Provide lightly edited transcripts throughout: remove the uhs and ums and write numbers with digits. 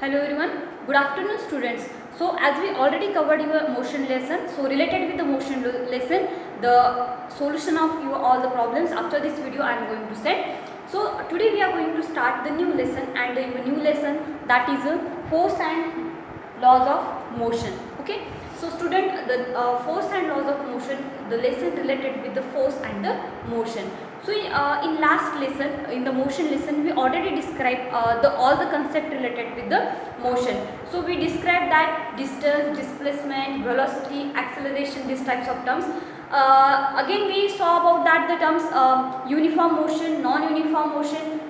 Hello everyone, good afternoon students. So as we already covered your motion lesson, so related with the motion lesson, the solution of your all the problems after this video I am going to send. So today we are going to start the new lesson, and the new lesson that is force and laws of motion. Okay, so student, the force and laws of motion, the lesson related with the force and the motion. So in last lesson, in the motion lesson, we already described all the concept related with the motion. So we described that distance, displacement, velocity, acceleration, these types of terms. Again we saw about that the terms uniform motion, non-uniform motion,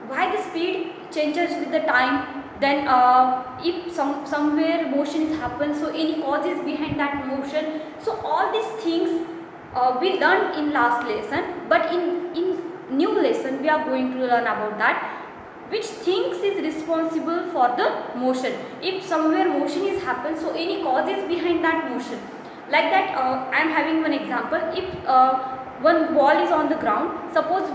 why the speed changes with the time, then if somewhere motion is happen, so any causes behind that motion. So all these things we learned in last lesson, but in new lesson we are going to learn about that which things is responsible for the motion. If somewhere motion is happen, so any causes behind that motion, like that I am having one example. If one ball is on the ground, suppose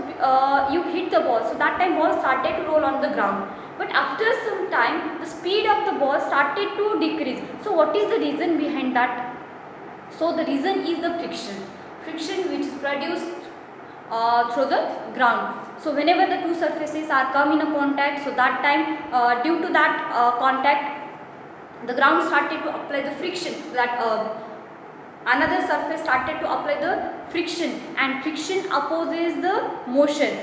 you hit the ball, so that time ball started to roll on the ground, but after some time the speed of the ball started to decrease. So what is the reason behind that? So the reason is the friction which is produced through the ground. So whenever the two surfaces are come in a contact, so that time due to that contact, the ground started to apply the friction, that another surface started to apply the friction, and friction opposes the motion.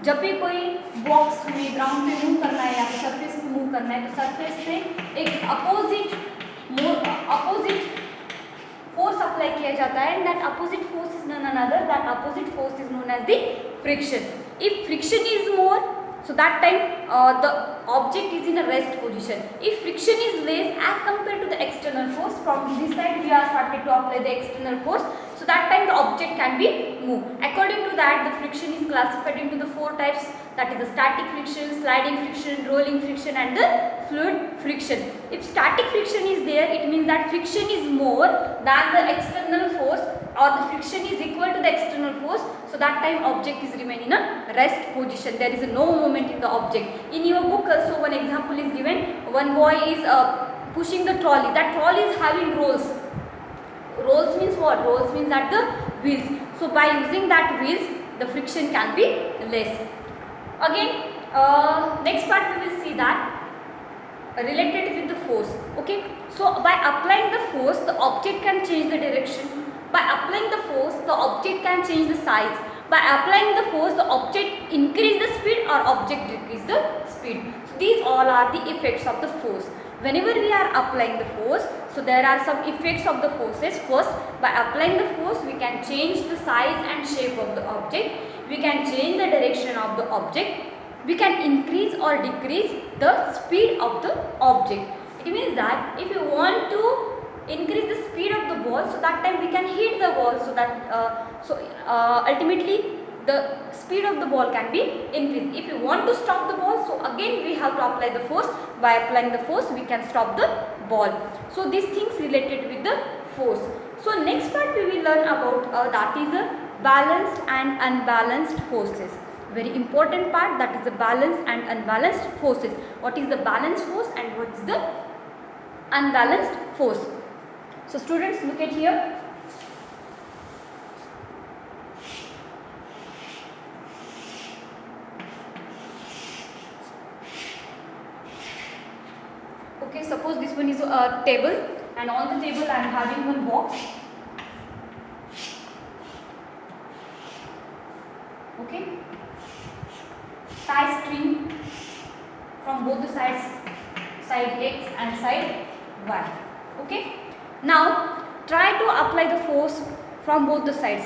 जब भी कोई box में ground पे move करना है या फिर surface पे मूव करना है, तो सरफेस से एक अपोजिट फोर्स अप्लाई किया जाता है, and that opposite force is none another, that opposite force is known as the friction. If friction is more, so that time the object is in a rest position. If friction is less as compared to the external force, from this side we are started to apply the external force, so that time the object can be moved. According to that, the friction is classified into the four types, that is the static friction, sliding friction, rolling friction, and the fluid friction. If static friction is there, it means that friction is more than the external force, or the friction is equal to the external force, so that time object is remain in a rest position. There is no movement in the object. In your book also one example is given. One boy is pushing the trolley. That trolley is having rolls. Rolls means what? Rolls means that the wheels. So by using that wheels, the friction can be less. Again, next part we will see that related with the force. Okay. So by applying the force, the object can change the direction. By applying the force, the object can change the size. By applying the force, the object increase the speed or object decrease the speed. So these all are the effects of the force. Whenever we are applying the force, so there are some effects of the forces. First, by applying the force, we can change the size and shape of the object. We can change the direction of the object. We can increase or decrease the speed of the object. It means that if you want to increase the speed of the ball, so that time we can hit the ball, so that ultimately the speed of the ball can be increased. If you want to stop the ball, so again we have to apply the force. By applying the force, we can stop the ball. So these things related with the force. So next part we will learn about that is the balanced and unbalanced forces. Very important part, that is the balanced and unbalanced forces. What is the balanced force and what is the unbalanced force? So students, look at here. Okay, suppose this one is a table, and on the table I am having one box. Okay, tie string from both the sides, side X and side Y. Okay. Now try to apply the force from both the sides,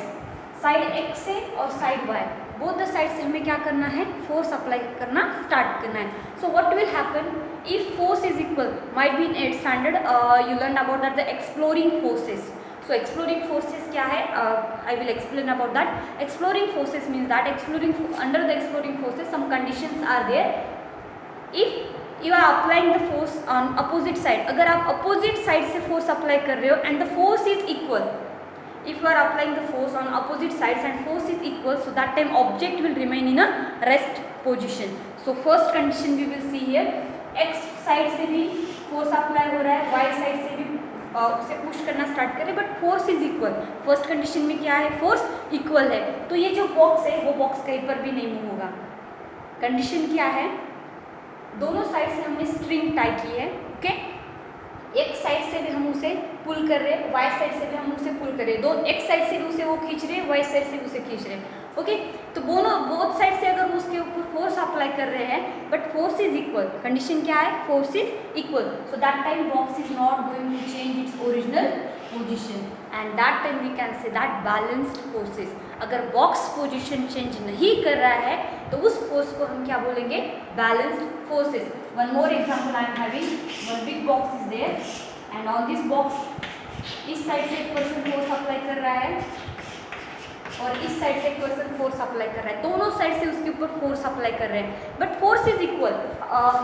side X से और side Y. Both the sides से हमें क्या करना है? Force apply करना start करना है. So what will happen if force is equal? Might be in 8th standard you learned about that the exploring forces. So exploring forces क्या है? I will explain about that. Exploring forces means that under the exploring forces some conditions are there. If you are applying the force on opposite side, अगर आप opposite side से force apply कर रहे हो and the force is equal, if you are applying the force on opposite sides and force is equal, so that time object will remain in a rest position. So first condition we will see here, x side side से भी force apply हो रहा है, Y side से भी उसे push करना start करें, but force is equal. First condition में क्या है, फोर्स इक्वल है, तो ये जो बॉक्स है वो बॉक्स कहीं पर भी नहीं मूव होगा। कंडीशन क्या है, दोनों साइड से हमने स्ट्रिंग टाई की है, ओके। एक साइड से भी हम उसे पुल कर रहे हैं, वाई साइड से भी हम उसे पुल कर रहे हैं, दो एक साइड से भी उसे वो खींच रहे हैं, वाई साइड से भी उसे खींच रहे हैं, ओके। तो बोथ साइड से अगर उसके ऊपर फोर्स अप्लाई कर रहे हैं, but force is equal, condition क्या है, force is equal, so that time box is not going to change its original position, and that time we can say that balanced forces. अगर box position change नहीं कर रहा है तो उस force को हम क्या बोलेंगे, balanced forces. One more example I am having, one big box is there and on this box इस साइड से एक पर्सन फोर्स अप्लाई कर रहा है और इस साइड से एक पर्सन फोर्स अप्लाई कर रहा है, दोनों साइड से उसके ऊपर फोर्स अप्लाई कर रहे हैं, but force is equal.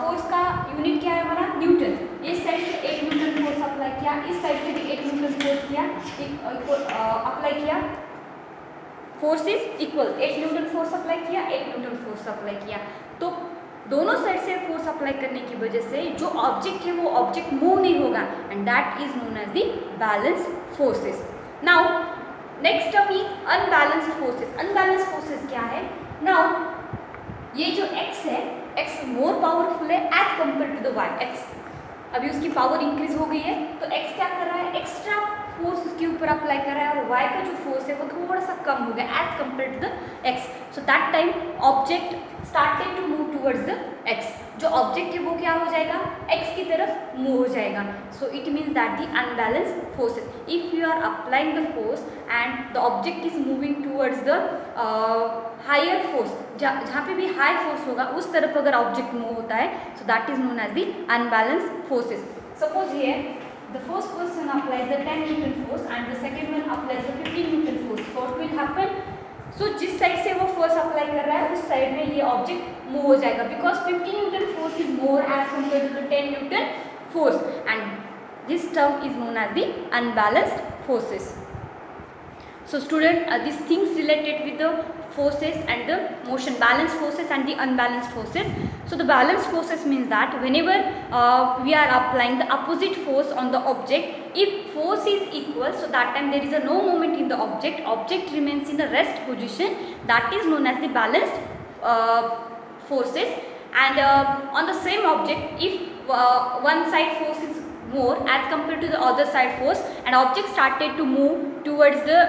Force का यूनिट क्या है हमारा, न्यूटन। इस साइड से 1 न्यूटन फोर्स अप्लाई किया, इस साइड से भी 1 न्यूटन फोर्स किया, अप्लाई किया, force is equal. 1 Newton force apply किया, 1 न्यूटन फोर्स अप्लाई किया, तो दोनों साइड से फोर्स अप्लाई करने की वजह से जो ऑब्जेक्ट है वो ऑब्जेक्ट मूव नहीं होगा, and that is known as the balanced forces. Now next term is unbalanced forces. Unbalanced forces क्या है, नाउ ये जो x है, x मोर पावरफुल है as compare to the y। x अभी उसकी पावर इंक्रीज हो गई है, तो x क्या कर रहा है, एक्स्ट्रा फोर्स उसके ऊपर अप्लाई कर रहा है, और y का जो फोर्स है वो थोड़ा सा कम हो गया as compare to the x। So that time object started to move towards the x। जो ऑब्जेक्ट है वो क्या हो जाएगा, x की तरफ मूव हो जाएगा। So it means that the unbalanced forces, if you are applying the force and the object is moving towards the higher force, जहाँ पे भी हाई फोर्स होगा उस तरफ अगर ऑब्जेक्ट मूव होता है, so that is known as the unbalanced forces. Suppose here the first person applies the 10 Newton force and the second one applies the 15 Newton force. So what will happen? So जिस side से वो force apply कर रहा है उस side में ये object move हो जाएगा, because 15 newton force is more as compare to the 10 newton force, and this term is known as the unbalanced forces. So student, these things related with the forces and the motion, balanced forces and the unbalanced forces. So the balanced forces means that whenever we are applying the opposite force on the object, if force is equal, so that time there is a no movement in the object, object remains in the rest position, that is known as the balanced forces. And on the same object, if one side force is more as compared to the other side force and object started to move towards the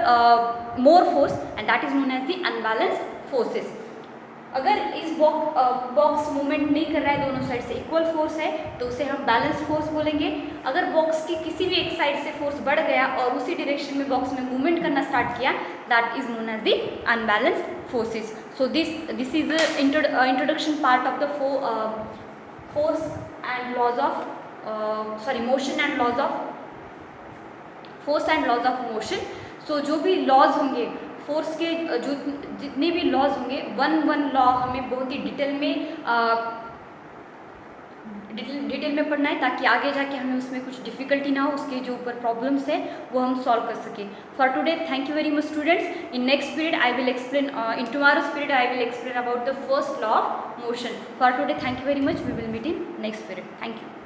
more force, and that is known as the unbalanced forces. अगर इस box movement नहीं कर रहा है, दोनों side से equal force है, तो उसे हम बैलेंस फोर्स बोलेंगे. अगर बॉक्स की किसी भी एक साइड से फोर्स बढ़ गया और उसी डायरेक्शन में बॉक्स में मूवमेंट करना स्टार्ट किया, that is known as the unbalanced forces. So this is introduction part of the force and laws of motion and laws of force and laws of motion. So जो भी laws होंगे force के, जो जितने भी laws होंगे, one law हमें बहुत ही डिटेल में पढ़ना है, ताकि आगे जाके हमें उसमें कुछ डिफिकल्टी ना हो, उसके जो ऊपर प्रॉब्लम्स है वो हम सॉल्व कर सकें. For today thank you very much students. In next period I will explain, in tomorrow's period I will explain about the first law of motion. For today thank you very much. We will meet in next period. Thank you.